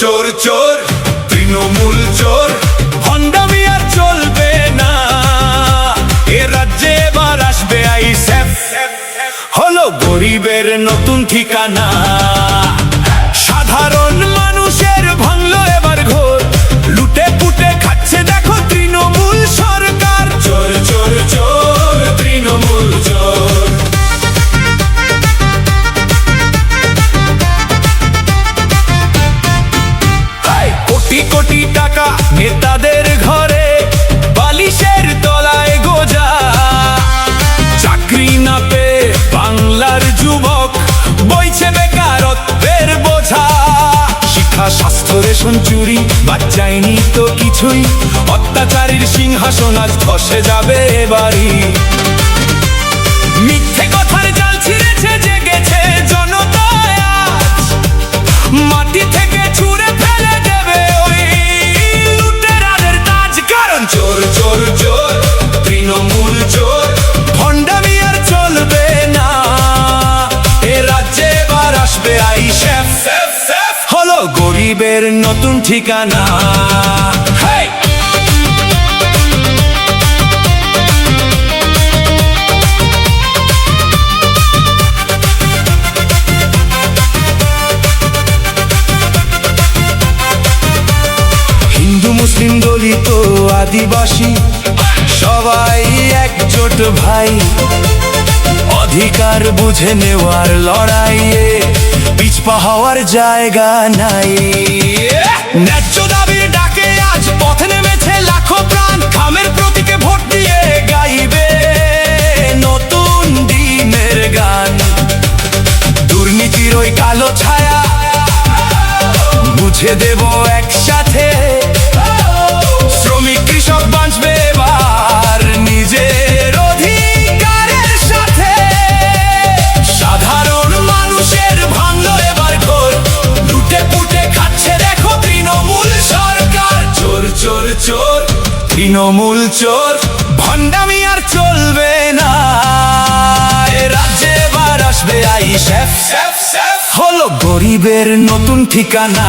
চোর চোর তৃণমূল চোর, ভণ্ডামি আর চলবে না। এ রাজ্যে এবার আসবে আইএসএফ, হলো গরিবের নতুন ঠিকানা। সাধারণ মানুষের ভাঙলো এবার ঘোর, লুটে পুটে খাচ্ছে দেখো তৃণমূল সরকার। চোর চোর চোর তৃণমূল চোর। কোটি কোটি টাকা নেতাদের ঘরে, বালিশের তলায় গোজা। চাকরি না পেয়ে বাংলার যুবক বইছে বেকারত্বের বোঝা। শিক্ষা স্বাস্থ্য রেশন চুরি, বাচ্চাইনি তো কিছুই। অত্যাচারীর সিংহাসন আজ ধসে যাবে এবারই। মিথ্যে কথার জাল ছিঁড়েছে, জেগেছে জনতা আজ। মাটি থেকে ছুঁড়ে ফেলে দেবে ওই লুটেরাদের তাজ। কারণ চোর চোর চোর তৃণমূল চোর, ভণ্ডামি আর চলবে না। এ রাজ্যে এবার আসবে আইএসএফ, হলো গরিবের নতুন ঠিকানা। হিন্দু মুসলিম দলিত আদিবাসী সবাই একজোট ভাই। অধিকার বুঝে নেওয়ার লড়াইয়ে পিছপা হওয়ার জায়গা নাই। ন্যায্য দাবির ডাকে আজ পথে নেমেছে লাখো প্রাণ। খামের প্রতীকে ভোট দিয়ে গাইবে নতুন দিনের গান। দুর্নীতির ওই কালো ছায়া বুঝে দেব একসাথে। শ্রমিক কৃষক বাঁচবে এবার নিজের অধিকারের সাথে। সাধারণ মানুষের ভাঙলো এবার ঘোর, লুটে পুটে খাচ্ছে দেখো তৃণমূল সরকার। চোর চোর চোর তৃণমূল চোর, ভণ্ডামি আর চলবে না। এ রাজ্যে এবার আসবে আইএসএফ, হলো গরিবের নতুন ঠিকানা।